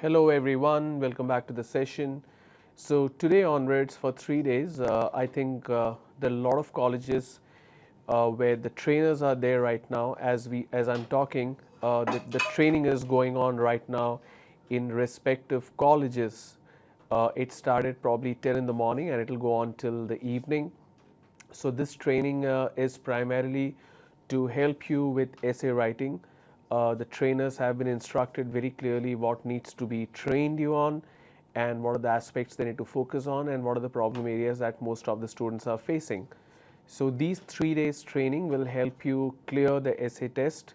Hello everyone, welcome back to the session. So today onwards for 3 days, I think there are a lot of colleges where the trainers are there right now as I'm talking. The training is going on right now in respective colleges. It started probably 10 in the morning and it will go on till the evening. So this training is primarily to help you with essay writing. The trainers have been instructed very clearly what needs to be trained you on and what are the aspects they need to focus on and what are the problem areas that most of the students are facing. So these 3 days training will help you clear the essay test.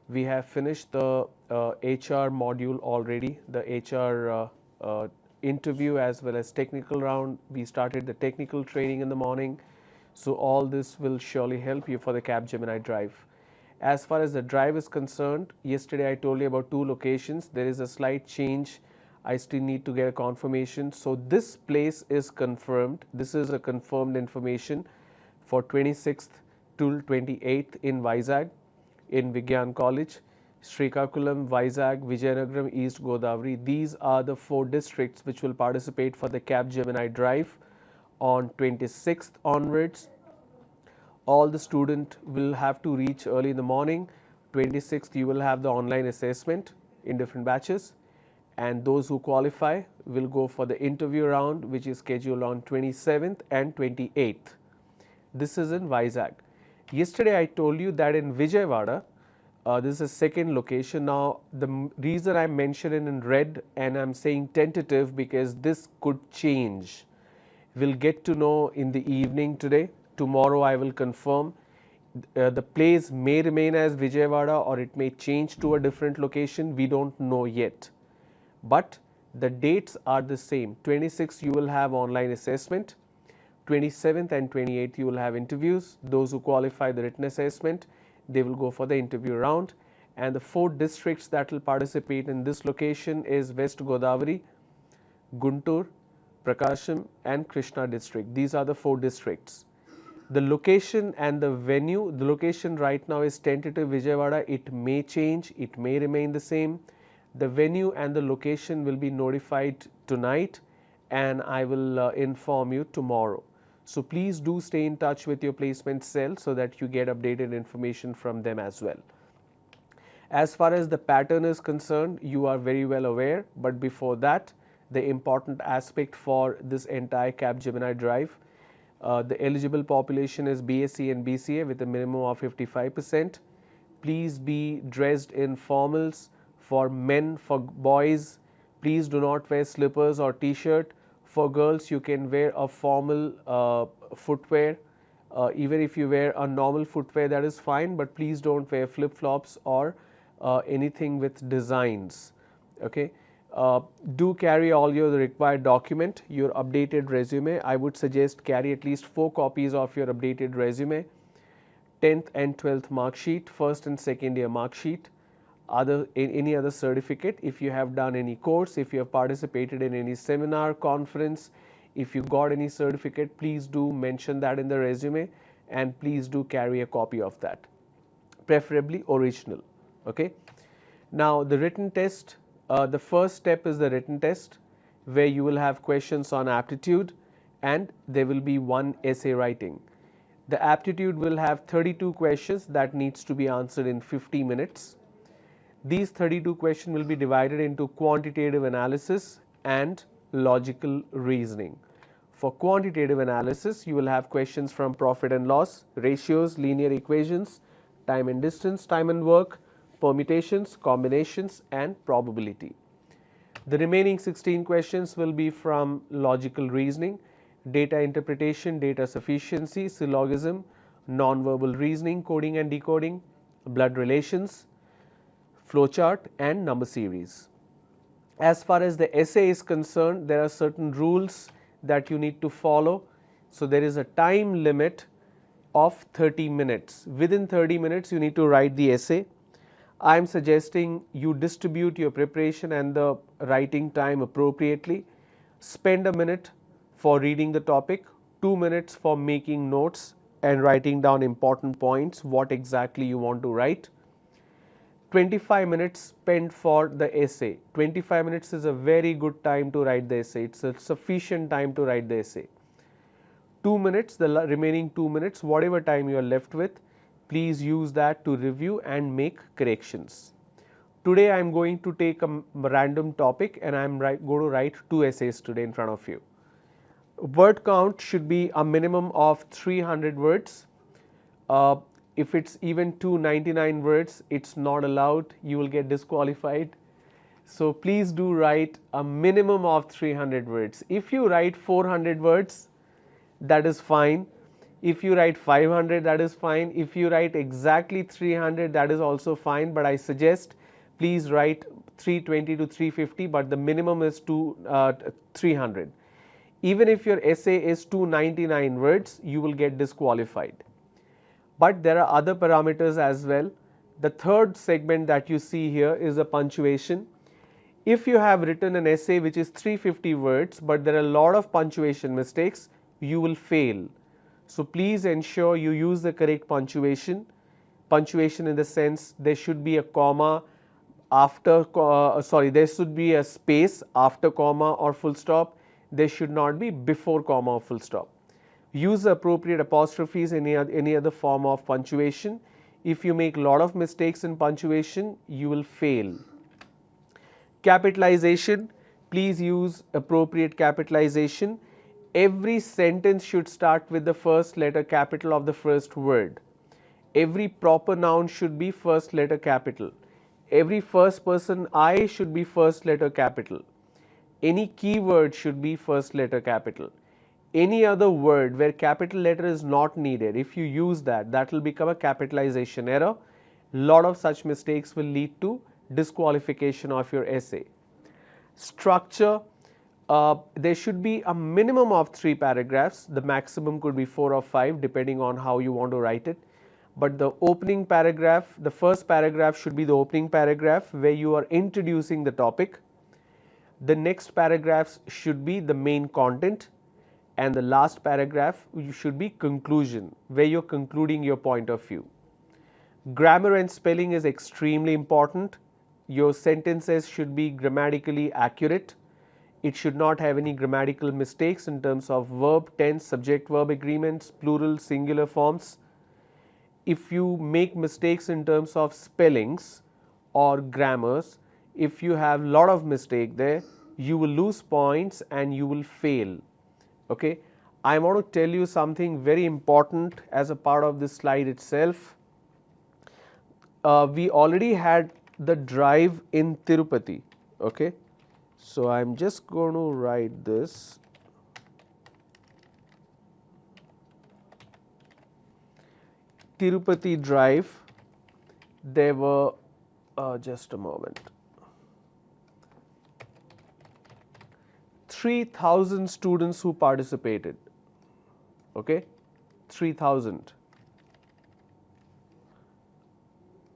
We have finished the HR module already, the HR interview as well as technical round. We started the technical training in the morning. So all this will surely help you for the Capgemini drive. As far as the drive is concerned, yesterday I told you about 2 locations. There is a slight change. I still need to get a confirmation. So this place is confirmed. This is a confirmed information for 26th till 28th in Vizag, in Vigyan College, Srikakulam, Vizag, Vijayanagaram, East Godavari. These are the 4 districts which will participate for the Capgemini drive on 26th onwards. All the student will have to reach early in the morning. 26th you will have the online assessment in different batches, and those who qualify will go for the interview round which is scheduled on 27th and 28th. This is in Vizag. Yesterday I told you that in Vijayawada, this is a second location. Now the reason I mentioned it in red and I'm saying tentative because this could change. We'll get to know in the evening today. Tomorrow I will confirm. The place may remain as Vijayawada or it may change to a different location. We don't know yet. But the dates are the same. 26th you will have online assessment. 27th and 28th you will have interviews. Those who qualify the written assessment, they will go for the interview round. And the 4 districts that will participate in this location is West Godavari, Guntur, Prakasham and Krishna district. These are the 4 districts. The location and the venue, the location right now is tentative Vijayawada. It may change, it may remain the same. The venue and the location will be notified tonight and I will inform you tomorrow. So please do stay in touch with your placement cell so that you get updated information from them as well. As far as the pattern is concerned, you are very well aware, but before that, the important aspect for this entire Capgemini drive, the eligible population is BSc and BCA with a minimum of 55%. Please be dressed in formals for men, for boys. Please do not wear slippers or t-shirt. For girls, you can wear a formal footwear. Even if you wear a normal footwear, that is fine, but please don't wear flip-flops or anything with designs. Okay. Do carry all your required document, your updated resume. I would suggest carry at least 4 copies of your updated resume, 10th and 12th mark sheet, first and second year mark sheet, any other certificate. If you have done any course, if you have participated in any seminar, conference, if you got any certificate, please do mention that in the resume and please do carry a copy of that, preferably original. Okay. Now the written test. The first step is the written test where you will have questions on aptitude and there will be 1 essay writing. The aptitude will have 32 questions that needs to be answered in 50 minutes. These 32 questions will be divided into quantitative analysis and logical reasoning. For quantitative analysis, you will have questions from profit and loss, ratios, linear equations, time and distance, time and work, permutations, combinations and probability. The remaining 16 questions will be from logical reasoning, data interpretation, data sufficiency, syllogism, non-verbal reasoning, coding and decoding, blood relations, flowchart and number series. As far as the essay is concerned, there are certain rules that you need to follow. So there is a time limit of 30 minutes. Within 30 minutes you need to write the essay. I am suggesting you distribute your preparation and the writing time appropriately. Spend a minute for reading the topic, 2 minutes for making notes and writing down important points, what exactly you want to write. 25 minutes spent for the essay. 25 minutes is a very good time to write the essay. It's a sufficient time to write the essay. 2 minutes, the remaining 2 minutes, whatever time you are left with, please use that to review and make corrections. Today I am going to take a random topic and I am going to write 2 essays today in front of you. Word count should be a minimum of 300 words. If it's even 299 words, it's not allowed. You will get disqualified. So please do write a minimum of 300 words. If you write 400 words, that is fine. If you write 500, that is fine. If you write exactly 300, that is also fine. But I suggest please write 320 to 350, but the minimum is 300. Even if your essay is 299 words, you will get disqualified. But there are other parameters as well. The third segment that you see here is a punctuation. If you have written an essay which is 350 words, but there are a lot of punctuation mistakes, you will fail. So please ensure you use the correct punctuation. Punctuation in the sense there should be a comma after, there should be a space after comma or full stop. There should not be before comma or full stop. Use the appropriate apostrophes in any other form of punctuation. If you make a lot of mistakes in punctuation, you will fail. Capitalization, please use appropriate capitalization. Every sentence should start with the first letter capital of the first word. Every proper noun should be first letter capital. Every first person I should be first letter capital. Any keyword should be first letter capital. Any other word where capital letter is not needed, if you use that, that will become a capitalization error. Lot of such mistakes will lead to disqualification of your essay. Structure, there should be a minimum of 3 paragraphs. The maximum could be 4 or 5 depending on how you want to write it. But the opening paragraph, the first paragraph should be the opening paragraph where you are introducing the topic. The next paragraphs should be the main content, and the last paragraph should be conclusion where you are concluding your point of view. Grammar and spelling is extremely important. Your sentences should be grammatically accurate. It should not have any grammatical mistakes in terms of verb, tense, subject verb agreements, plural, singular forms. If you make mistakes in terms of spellings or grammars, if you have lot of mistake there, you will lose points and you will fail. Okay, I want to tell you something very important as a part of this slide itself. We already had the drive in Tirupati. Okay, so I am just going to write this. Tirupati drive, there were, just a moment, 3,000 students who participated. Okay, 3,000.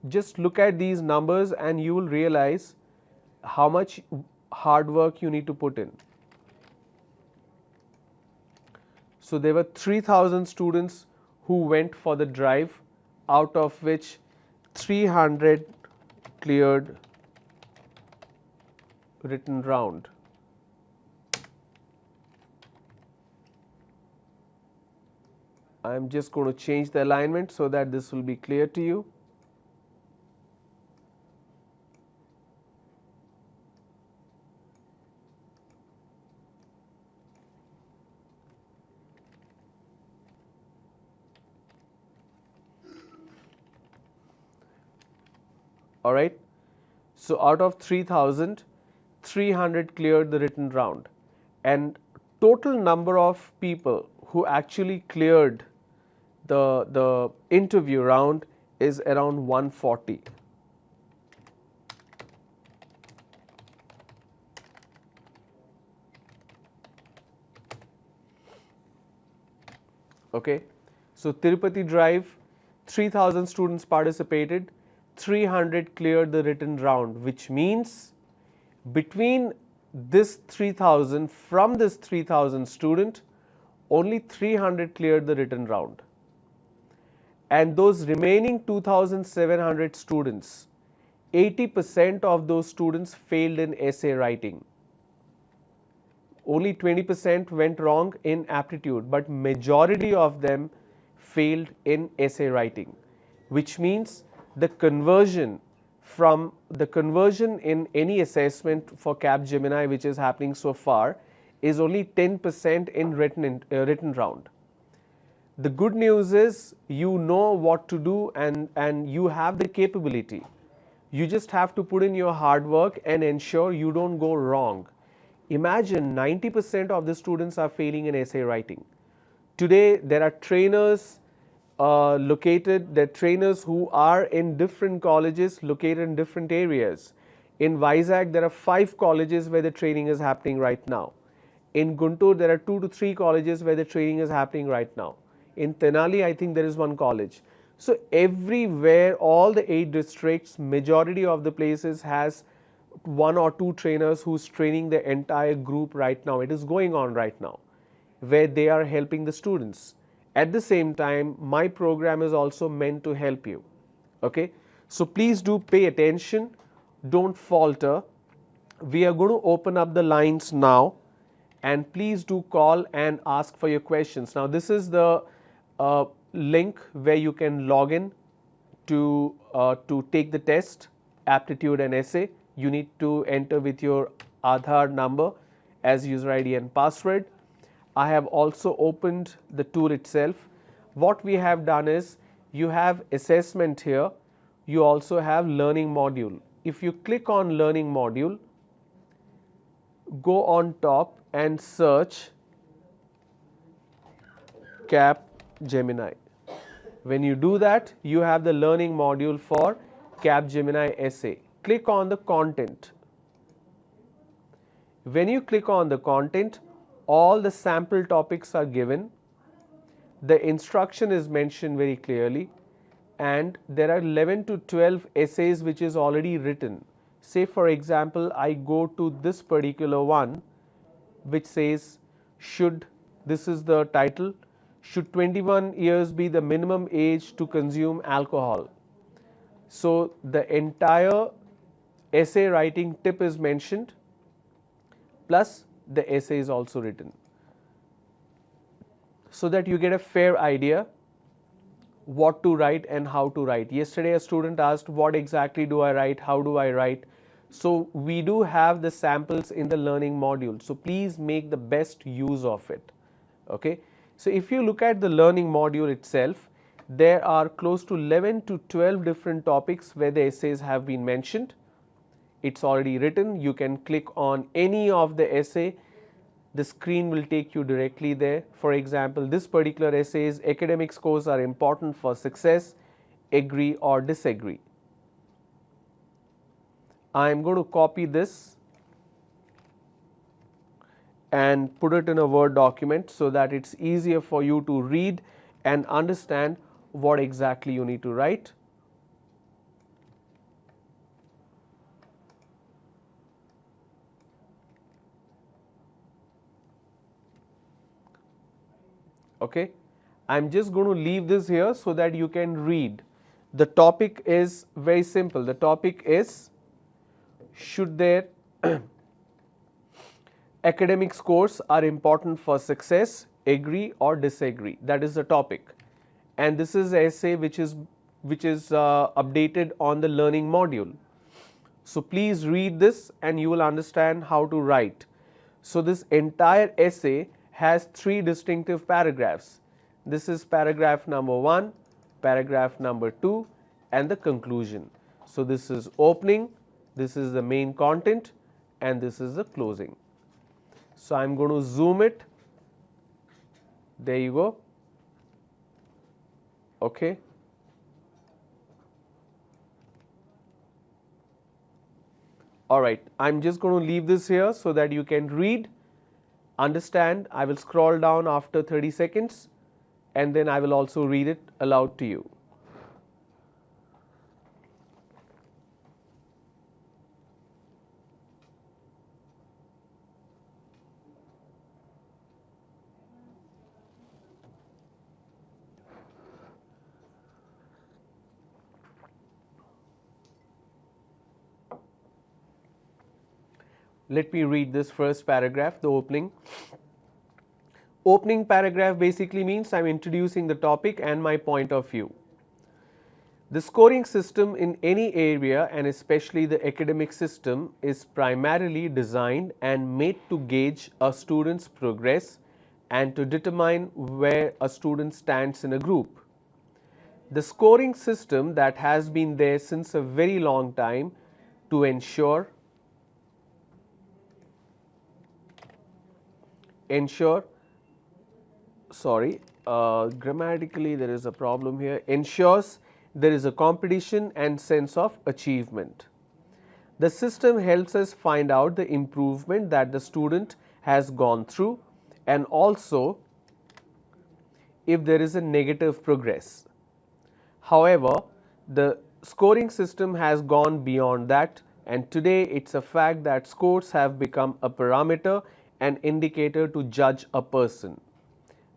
Just look at these numbers and you will realize how much hard work you need to put in. So there were 3,000 students who went for the drive, out of which 300 cleared written round. I am just going to change the alignment so that this will be clear to you. All right. So out of 3,000, 300 cleared the written round, and total number of people who actually cleared the interview round is around 140. Okay. So Tirupati drive, 3,000 students participated, 300 cleared the written round, which means between this 3,000, from this 3,000 student, only 300 cleared the written round. And those remaining 2,700 students, 80% of those students failed in essay writing. Only 20% went wrong in aptitude, but majority of them failed in essay writing, which means the conversion in any assessment for Capgemini which is happening so far is only 10% in written round. The good news is you know what to do and you have the capability. You just have to put in your hard work and ensure you don't go wrong. Imagine 90% of the students are failing in essay writing. Today there are trainers trainers who are in different colleges located in different areas. In Vizag there are 5 colleges where the training is happening right now. In Guntur there are 2 to 3 colleges where the training is happening right now. In Tenali I think there is 1 college. So everywhere, all the 8 districts, majority of the places has 1 or 2 trainers who's training the entire group right now. It is going on right now, where they are helping the students. At the same time, my program is also meant to help you. Okay, so please do pay attention, don't falter. We are going to open up the lines now, and please do call and ask for your questions. Now this is the link where you can log in to take the test, aptitude and essay. You need to enter with your Aadhaar number as user ID and password. I have also opened the tool itself. What we have done is, you have assessment here, you also have learning module. If you click on learning module, go on top and search Capgemini. When you do that, you have the learning module for Capgemini essay. Click on the content. When you click on the content, all the sample topics are given. The instruction is mentioned very clearly, and there are 11 to 12 essays which is already written. Say for example, I go to this particular one which says, this is the title, should 21 years be the minimum age to consume alcohol? So the entire essay writing tip is mentioned, plus the essay is also written, so that you get a fair idea what to write and how to write. Yesterday a student asked, what exactly do I write, how do I write? So we do have the samples in the learning module, so please make the best use of it. Okay, so if you look at the learning module itself, there are close to 11 to 12 different topics where the essays have been mentioned. It's already written. You can click on any of the essay, the screen will take you directly there. For example, this particular essay is, academic scores are important for success, agree or disagree. I am going to copy this and put it in a Word document so that it's easier for you to read and understand what exactly you need to write. Okay, I'm just going to leave this here so that you can read. The topic is very simple. The topic is, should their academic scores are important for success, agree or disagree. That is the topic, and this is the essay which is updated on the learning module. So please read this and you will understand how to write. So this entire essay has 3 distinctive paragraphs. This is paragraph number 1, paragraph number 2 and the conclusion. So this is opening, this is the main content and this is the closing. So I am going to zoom it. There you go. Okay. Alright, I am just going to leave this here so that you can read, understand. I will scroll down after 30 seconds and then I will also read it aloud to you. Let me read this first paragraph, the opening. Opening paragraph basically means I'm introducing the topic and my point of view. The scoring system in any area, and especially the academic system, is primarily designed and made to gauge a student's progress and to determine where a student stands in a group. The scoring system that has been there since a very long time to ensure grammatically there is a problem here, ensures there is a competition and sense of achievement. The system helps us find out the improvement that the student has gone through and also if there is a negative progress. However, the scoring system has gone beyond that, and today it's a fact that scores have become a parameter, an indicator to judge a person.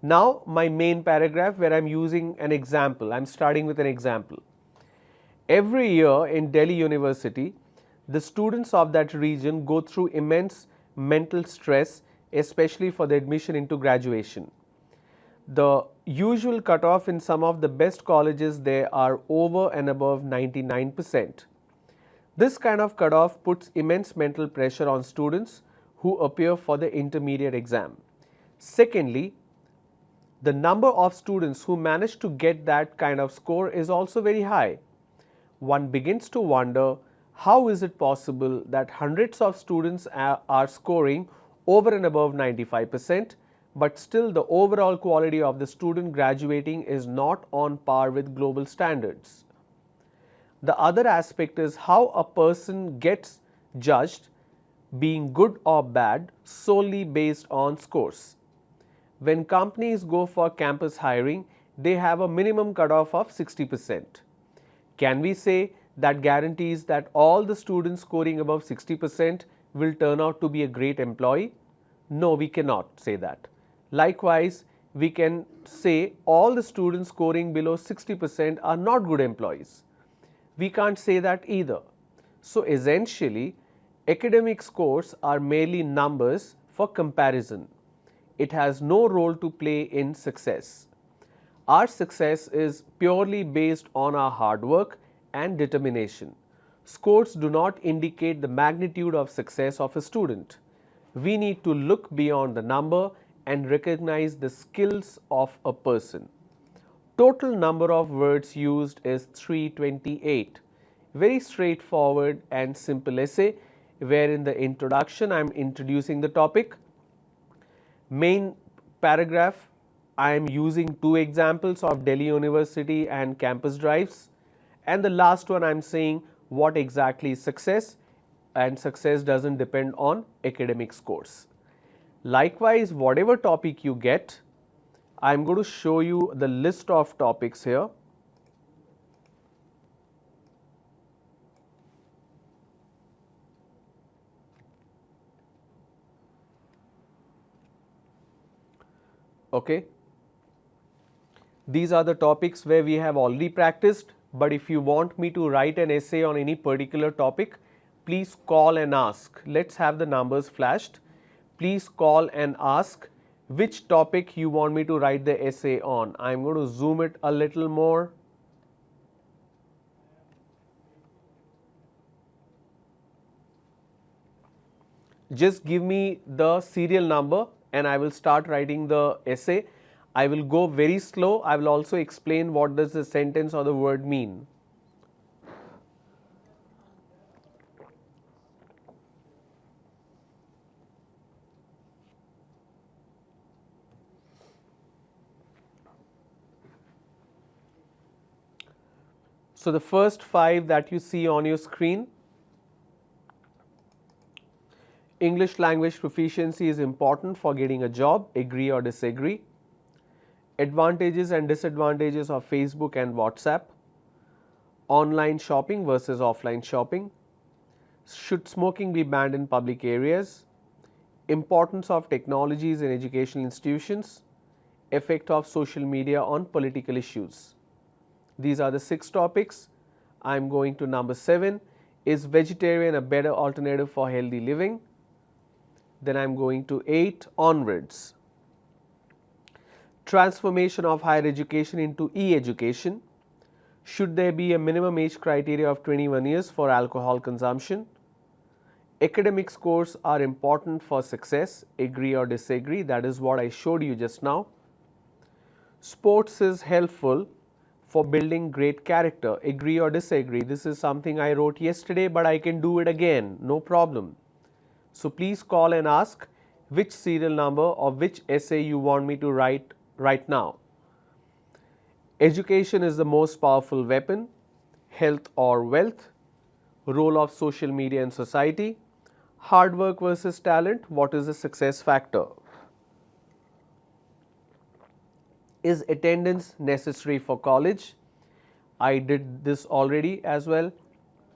Now, my main paragraph where I'm using an example, I'm starting with an example. Every year in Delhi University, the students of that region go through immense mental stress, especially for the admission into graduation. The usual cutoff in some of the best colleges there are over and above 99%. This kind of cutoff puts immense mental pressure on students who appear for the intermediate exam. Secondly, the number of students who manage to get that kind of score is also very high. One begins to wonder, how is it possible that hundreds of students are scoring over and above 95%, but still the overall quality of the student graduating is not on par with global standards. The other aspect is how a person gets judged, being good or bad, solely based on scores. When companies go for campus hiring, they have a minimum cutoff of 60%. Can we say that guarantees that all the students scoring above 60% will turn out to be a great employee? No, we cannot say that. Likewise, we can say all the students scoring below 60% are not good employees. We can't say that either. So essentially, academic scores are merely numbers for comparison. It has no role to play in success. Our success is purely based on our hard work and determination. Scores do not indicate the magnitude of success of a student. We need to look beyond the number and recognize the skills of a person. Total number of words used is 328. Very straightforward and simple essay where in the introduction I am introducing the topic. Main paragraph, I am using two examples of Delhi University and campus drives, and the last one I am saying what exactly is success, and success doesn't depend on academic scores. Likewise, whatever topic you get, I am going to show you the list of topics here. Okay. These are the topics where we have already practiced, but if you want me to write an essay on any particular topic, please call and ask. Let's have the numbers flashed. Please call and ask which topic you want me to write the essay on. I am going to zoom it a little more. Just give me the serial number and I will start writing the essay. I will go very slow. I will also explain what does the sentence or the word mean. So the first 5 that you see on your screen, English language proficiency is important for getting a job, agree or disagree. Advantages and disadvantages of Facebook and WhatsApp. Online shopping versus offline shopping. Should smoking be banned in public areas? Importance of technologies in educational institutions. Effect of social media on political issues. These are the 6 topics. I am going to number 7. Is vegetarian a better alternative for healthy living? then I'm going to 8 onwards. Transformation of higher education into e-education. Should there be a minimum age criteria of 21 years for alcohol consumption? Academic scores are important for success, agree or disagree, that is what I showed you just now. Sports is helpful for building great character, agree or disagree, this is something I wrote yesterday but I can do it again, no problem. So please call and ask which serial number or which essay you want me to write right now. Education is the most powerful weapon, health or wealth, role of social media in society, hard work versus talent, what is the success factor? Is attendance necessary for college? I did this already as well,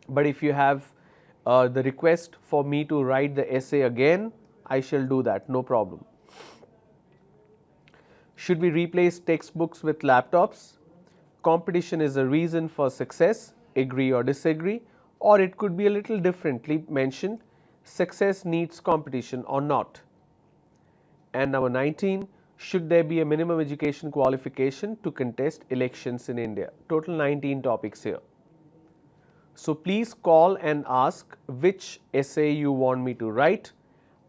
but if you have the request for me to write the essay again, I shall do that, no problem. Should we replace textbooks with laptops? Competition is a reason for success, agree or disagree, or it could be a little differently mentioned, success needs competition or not. And number 19, should there be a minimum education qualification to contest elections in India? Total 19 topics here. So please call and ask which essay you want me to write.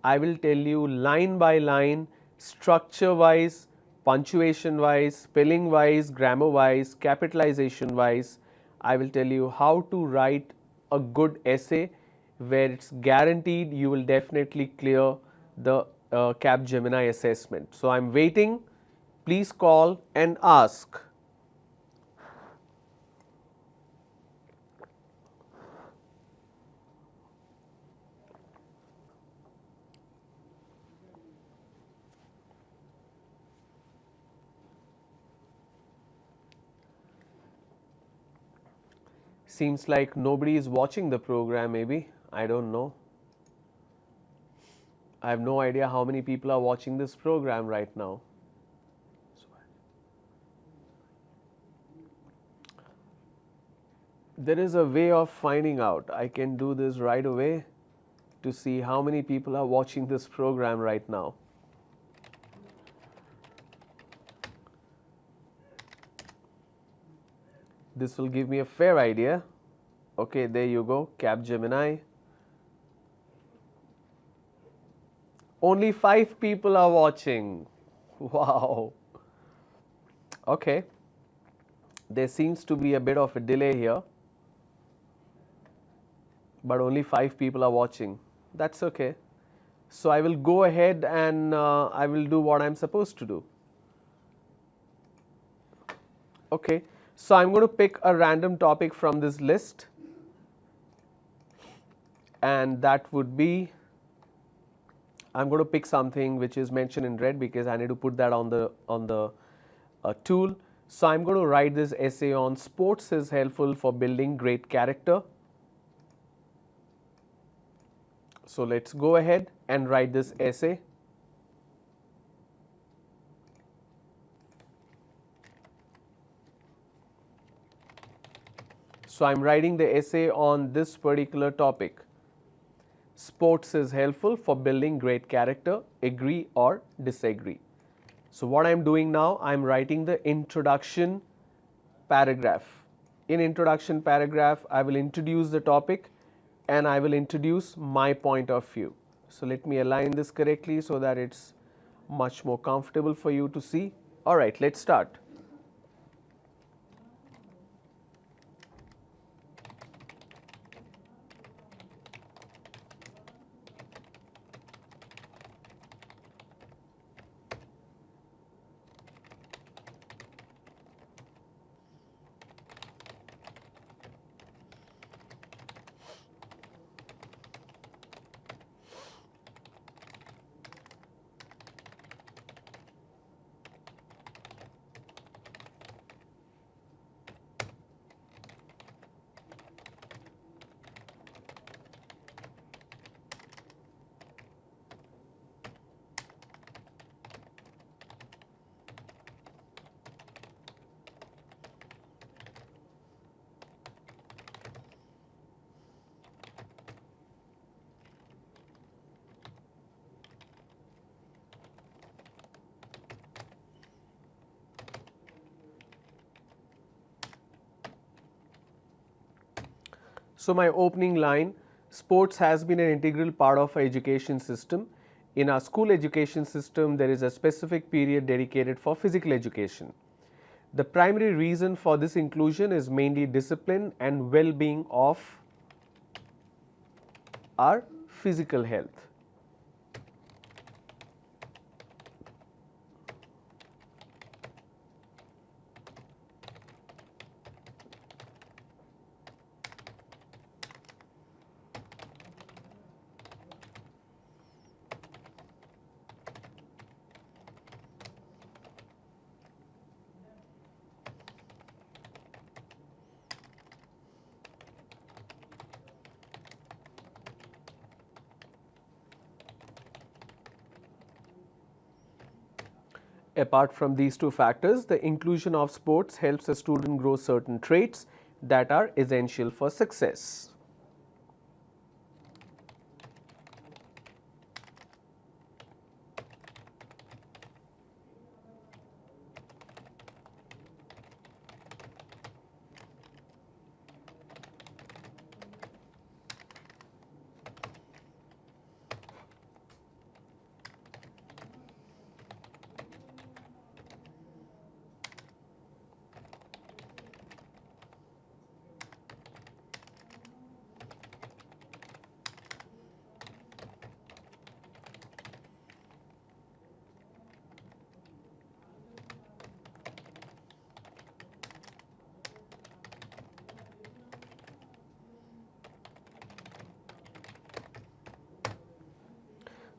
I will tell you line by line, structure wise, punctuation wise, spelling wise, grammar wise, capitalization wise. I will tell you how to write a good essay where it's guaranteed you will definitely clear the Gemini assessment. So I'm waiting. Please call and ask. Seems like nobody is watching the program, maybe. I don't know. I have no idea how many people are watching this program right now. There is a way of finding out. I can do this right away to see how many people are watching this program right now. This will give me a fair idea. Okay, there you go, Gemini. Only 5 people are watching. Wow. Okay. There seems to be a bit of a delay here, but only 5 people are watching. That's okay. So I will go ahead and I will do what I'm supposed to do. Okay. So I'm going to pick a random topic from this list, and that would be, I'm going to pick something which is mentioned in red because I need to put that on the tool. So I'm going to write this essay on sports is helpful for building great character. So let's go ahead and write this essay. So I'm writing the essay on this particular topic. Sports is helpful for building great character, agree or disagree. So what I'm doing now, I'm writing the introduction paragraph. In introduction paragraph, I will introduce the topic and I will introduce my point of view. So let me align this correctly so that it's much more comfortable for you to see. All right, let's start. So my opening line, sports has been an integral part of our education system. In our school education system, there is a specific period dedicated for physical education. The primary reason for this inclusion is mainly discipline and well-being of our physical health. Apart from these two factors, the inclusion of sports helps a student grow certain traits that are essential for success.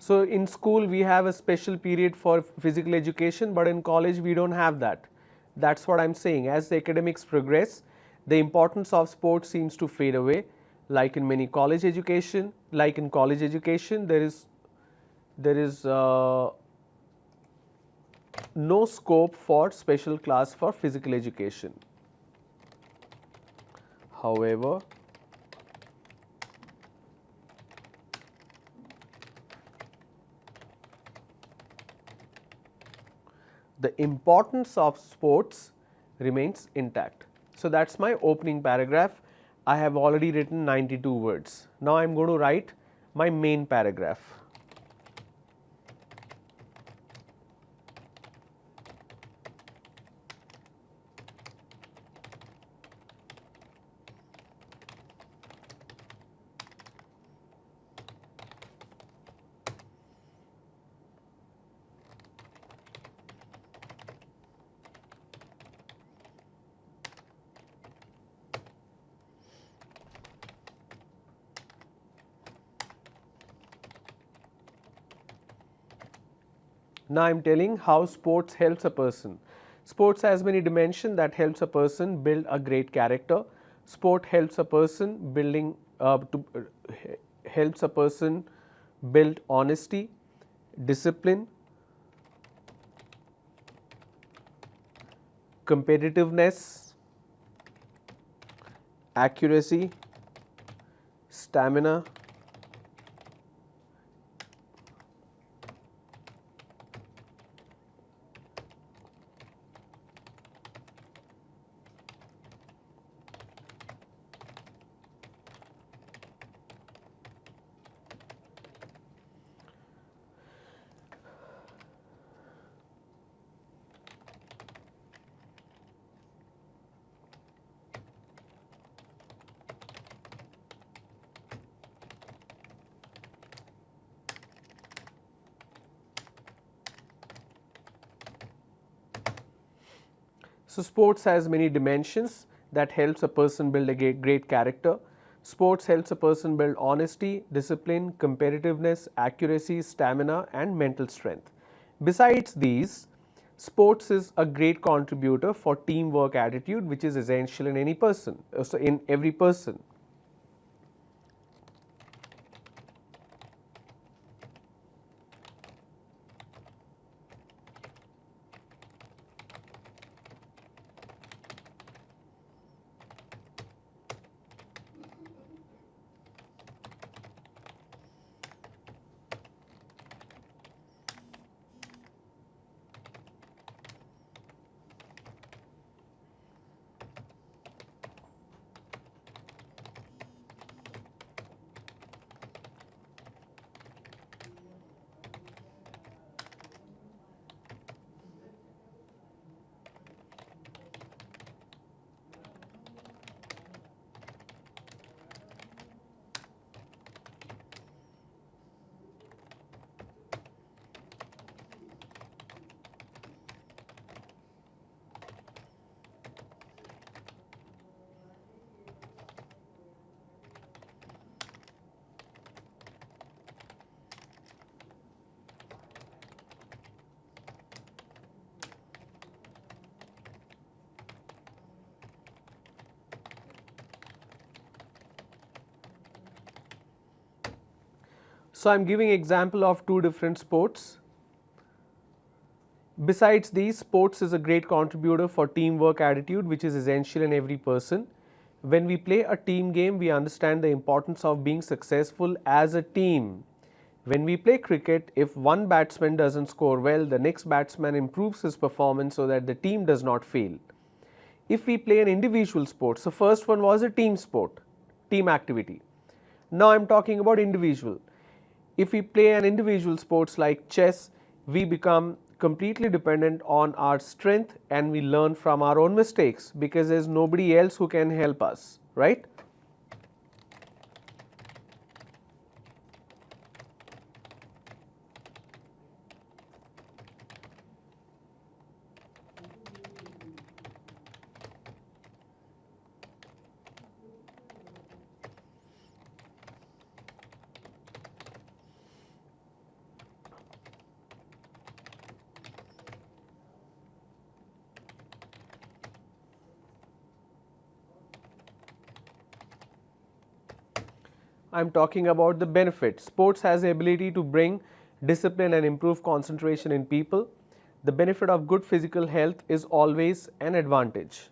So in school we have a special period for physical education, but in college we don't have that. That's what I'm saying. As the academics progress, the importance of sports seems to fade away. Like in many college education, there is no scope for special class for physical education. However, the importance of sports remains intact. So that's my opening paragraph. I have already written 92 words. Now I'm going to write my main paragraph. Now I am telling how sports helps a person. Sports has many dimensions that helps a person build a great character. Sport helps a person helps a person build honesty, discipline, competitiveness, accuracy, stamina, So sports has many dimensions that helps a person build a great character. Sports helps a person build honesty, discipline, competitiveness, accuracy, stamina and mental strength. Besides these, sports is a great contributor for teamwork attitude, which is essential in any person, so in every person. So I am giving example of two different sports. Besides these, sports is a great contributor for teamwork attitude, which is essential in every person. When we play a team game, we understand the importance of being successful as a team. When we play cricket, if one batsman doesn't score well, the next batsman improves his performance so that the team does not fail. If we play an individual sport, so first one was a team sport, team activity. Now I am talking about individual. If we play an individual sports like chess, we become completely dependent on our strength and we learn from our own mistakes because there is nobody else who can help us, right? I am talking about the benefits. Sports has the ability to bring discipline and improve concentration in people. The benefit of good physical health is always an advantage.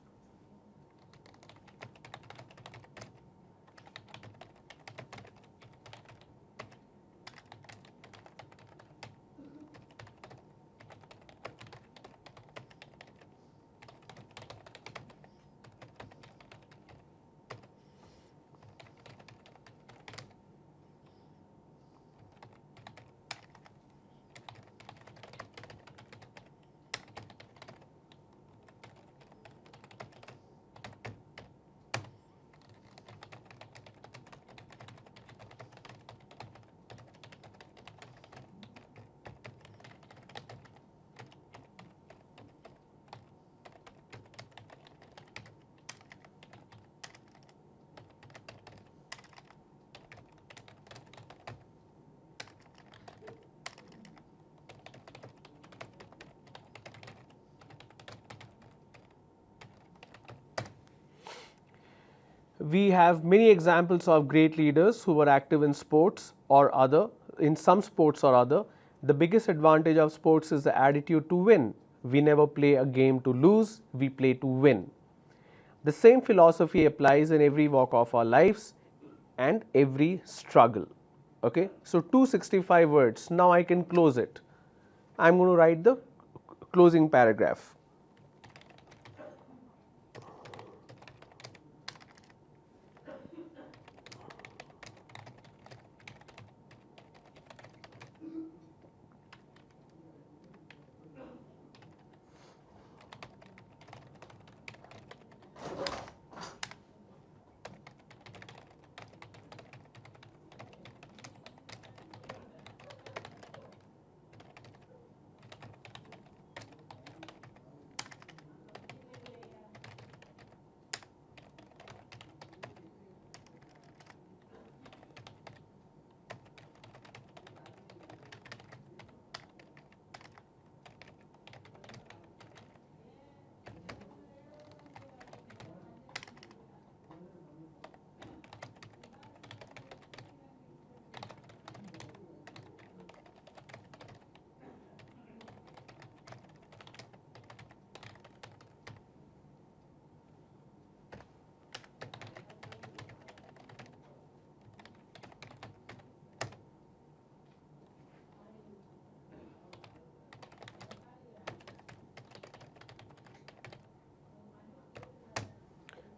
We have many examples of great leaders who were active in sports or other, in some sports or other. The biggest advantage of sports is the attitude to win. We never play a game to lose, we play to win. The same philosophy applies in every walk of our lives and every struggle. Okay, so 265 words. Now I can close it. I'm going to write the closing paragraph.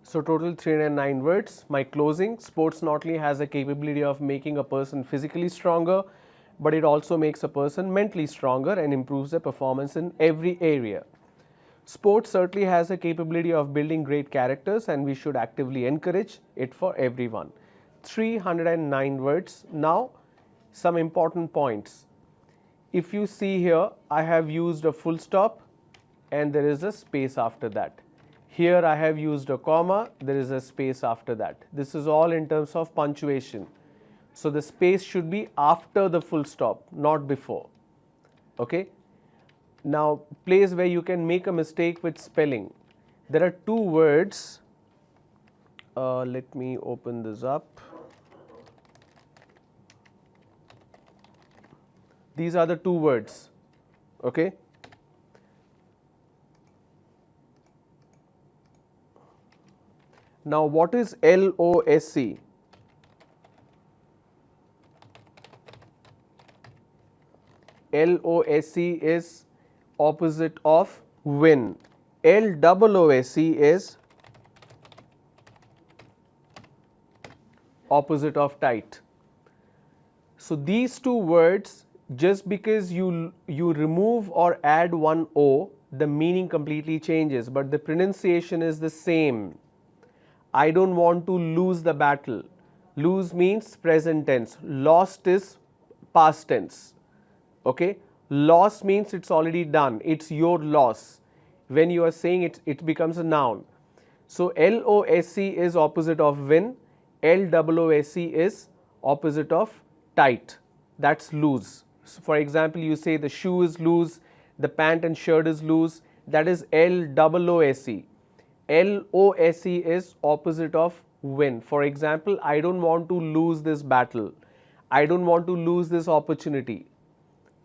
So total 309 words. My closing, sports not only has a capability of making a person physically stronger, but it also makes a person mentally stronger and improves their performance in every area. Sports certainly has a capability of building great characters and we should actively encourage it for everyone. 309 words. Now some important points. If you see here, I have used a full stop and there is a space after that. Here I have used a comma, there is a space after that. This is all in terms of punctuation. So the space should be after the full stop, not before. Okay. Now, place where you can make a mistake with spelling. There are two words. Let me open this up. These are the two words. Okay. Now what is LOSC? LOSC is opposite of win. LOOSC is opposite of tight. So these two words, just because you remove or add one O, the meaning completely changes, but the pronunciation is the same. I don't want to lose the battle. Lose means present tense. Lost is past tense. Okay. Loss means it's already done. It's your loss. When you are saying it, it becomes a noun. So LOSC is opposite of win. LOOSC is opposite of tight. That's loose. So for example, you say the shoe is loose, the pant and shirt is loose. That is LOOSC. LOSC is opposite of win. For example, I don't want to lose this battle. I don't want to lose this opportunity.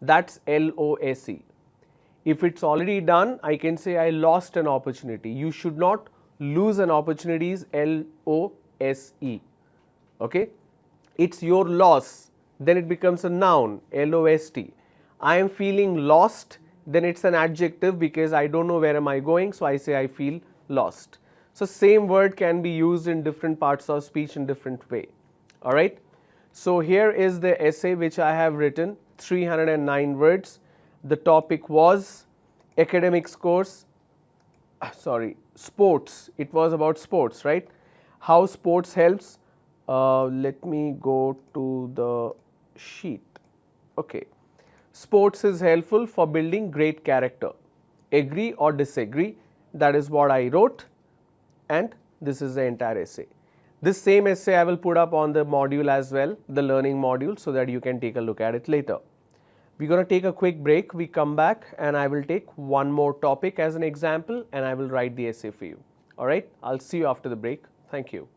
That's LOSC. If it's already done, I can say I lost an opportunity. You should not lose an opportunity is LOSE. Okay. It's your loss. Then it becomes a noun, LOST. I am feeling lost. Then it's an adjective because I don't know where am I going. So I say I feel lost. So same word can be used in different parts of speech in different way. All right. So here is the essay which I have written, 309 words. The topic was academic scores, sports. It was about sports, right? How sports helps. Let me go to the sheet. Okay. Sports is helpful for building great character. Agree or disagree? That is what I wrote, and this is the entire essay. This same essay I will put up on the module as well, the learning module, so that you can take a look at it later. We're going to take a quick break. We come back and I will take one more topic as an example and I will write the essay for you. All right. I'll see you after the break. Thank you.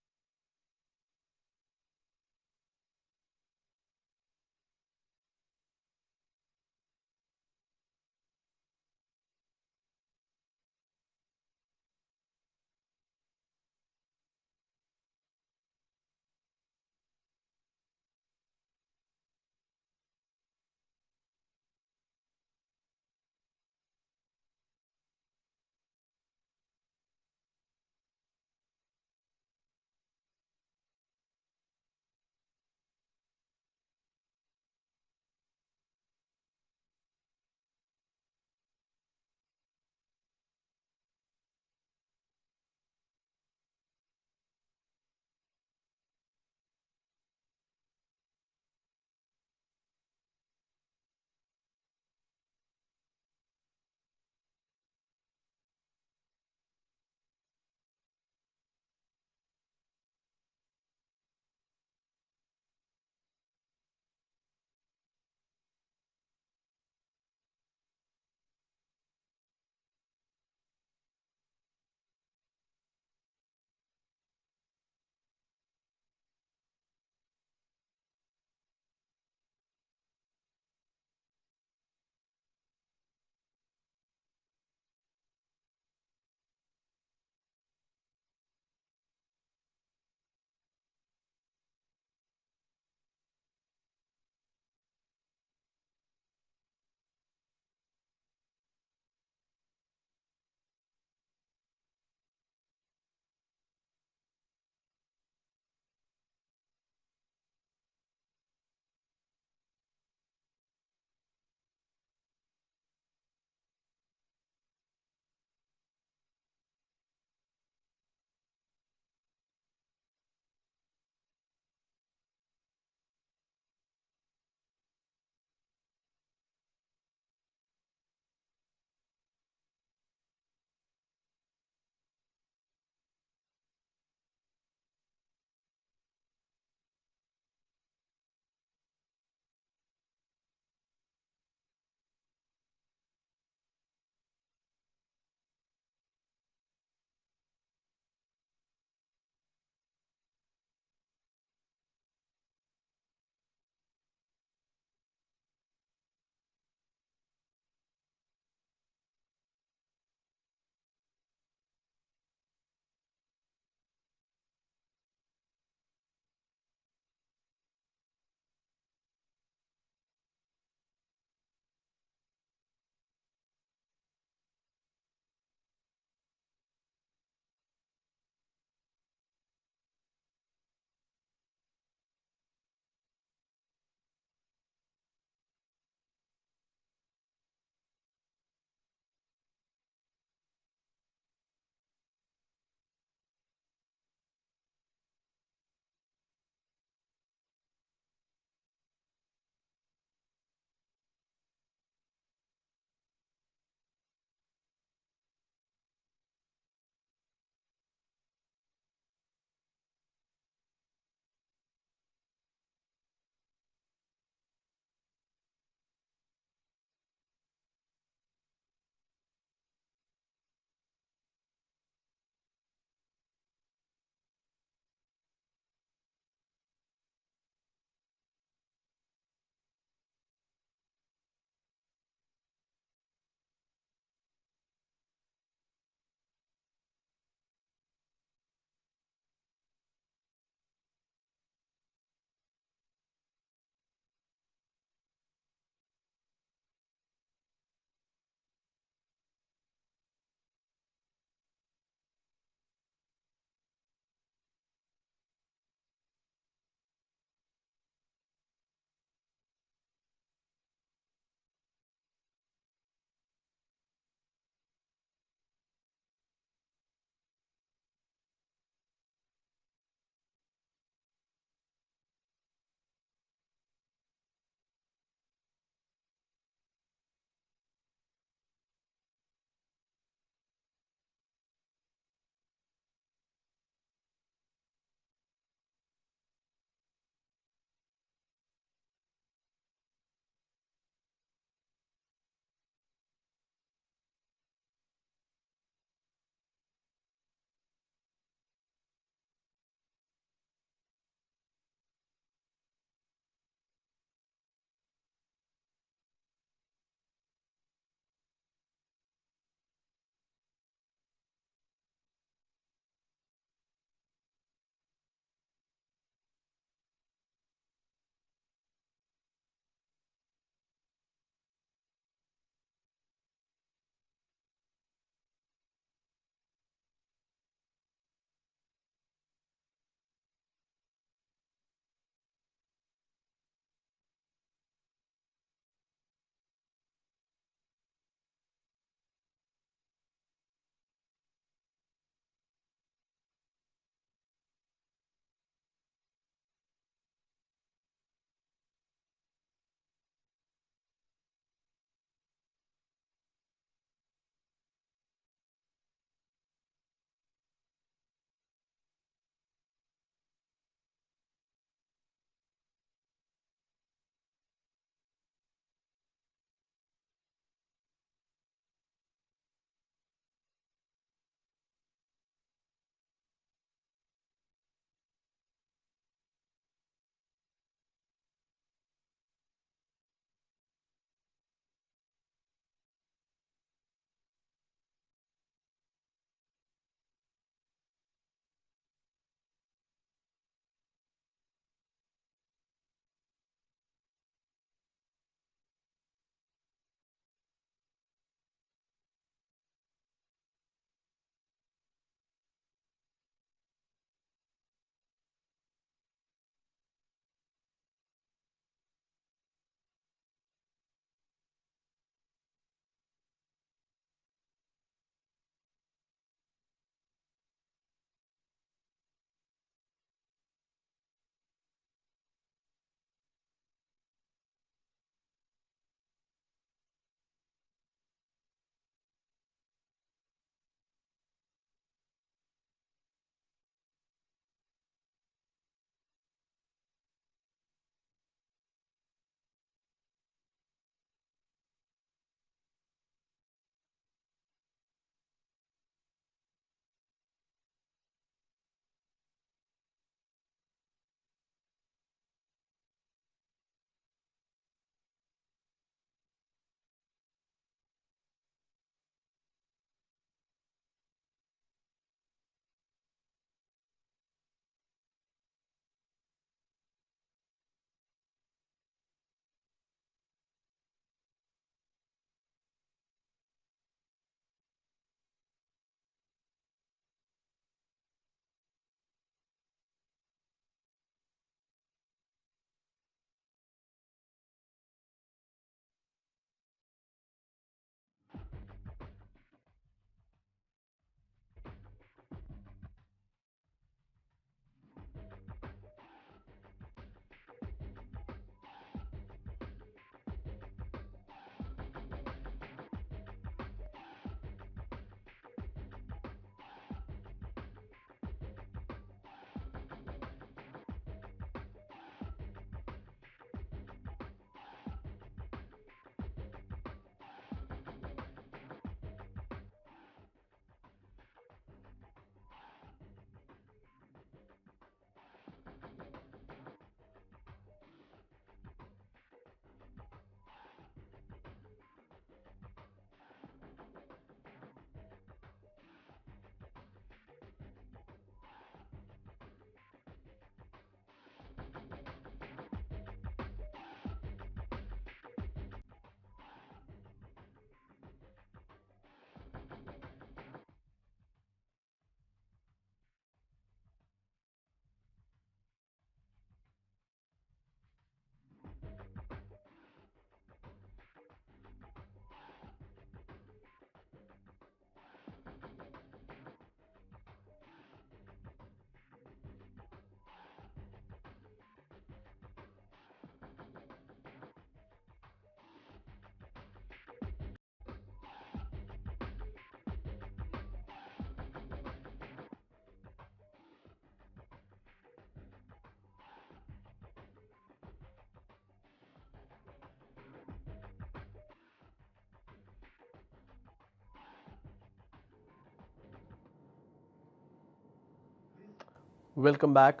Welcome back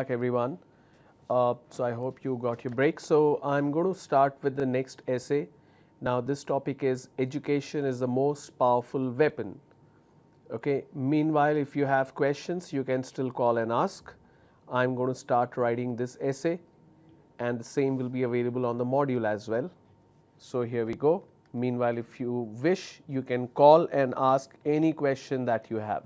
everyone. So I hope you got your break. So I'm going to start with the next essay. Now this topic is education is the most powerful weapon. Okay. Meanwhile, if you have questions, you can still call and ask. I'm going to start writing this essay, and the same will be available on the module as well. So here we go. Meanwhile, if you wish, you can call and ask any question that you have.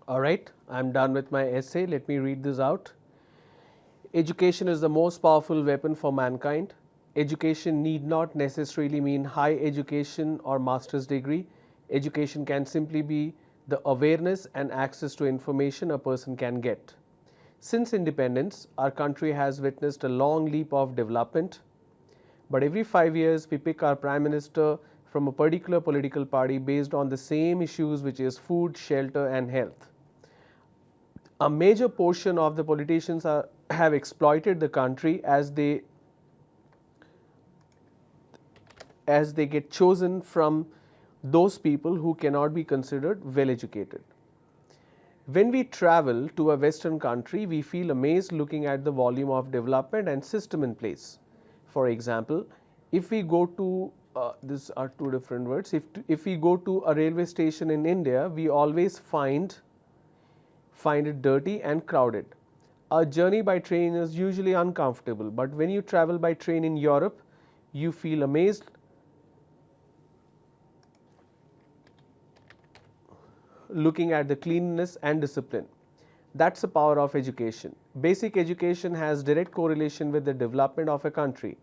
All right, I'm done with my essay. Let me read this out. Education is the most powerful weapon for mankind. Education need not necessarily mean high education or master's degree. Education can simply be the awareness and access to information a person can get. Since independence, our country has witnessed a long leap of development. But every 5 years, we pick our prime minister from a particular political party based on the same issues, which is food, shelter, and health. A major portion of the politicians have exploited the country as they get chosen from those people who cannot be considered well educated. When we travel to a Western country, we feel amazed looking at the volume of development and system in place. For example, if we go to these are two different words. If we go to a railway station in India, we always find it dirty and crowded. A journey by train is usually uncomfortable, but when you travel by train in Europe, you feel amazed looking at the cleanliness and discipline. That's the power of education. Basic education has direct correlation with the development of a country.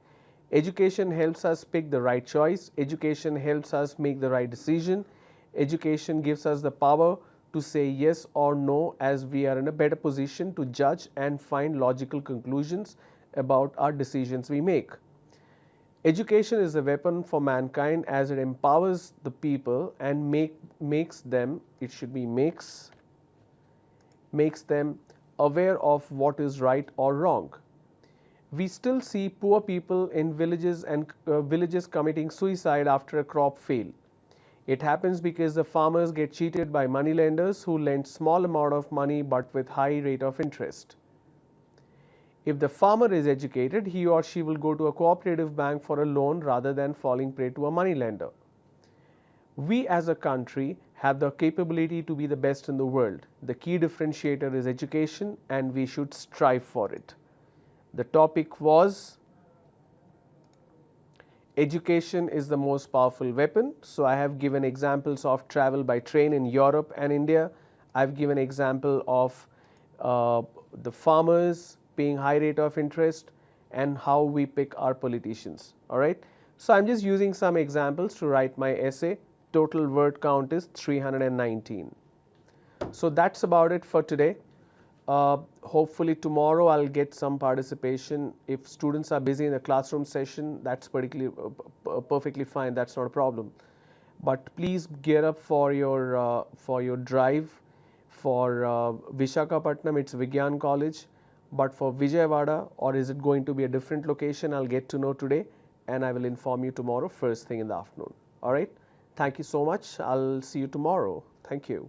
Education helps us pick the right choice. Education helps us make the right decision. Education gives us the power to say yes or no, as we are in a better position to judge and find logical conclusions about our decisions we make. Education is a weapon for mankind as it empowers the people and makes them aware of what is right or wrong. We still see poor people in villages committing suicide after a crop fail. It happens because the farmers get cheated by money lenders who lend small amount of money but with high rate of interest. If the farmer is educated, he or she will go to a cooperative bank for a loan rather than falling prey to a money lender. We as a country have the capability to be the best in the world. The key differentiator is education, and we should strive for it. The topic was education is the most powerful weapon. So I have given examples of travel by train in Europe and India. I've given example of the farmers paying high rate of interest and how we pick our politicians. All right. So I'm just using some examples to write my essay. Total word count is 319. So that's about it for today. Hopefully tomorrow I'll get some participation. If students are busy in a classroom session, that's perfectly fine. That's not a problem. But please gear up for your drive. For Visakhapatnam, it's Vigyan College. But for Vijayawada, or is it going to be a different location, I'll get to know today, and I will inform you tomorrow first thing in the afternoon. All right. Thank you so much. I'll see you tomorrow. Thank you.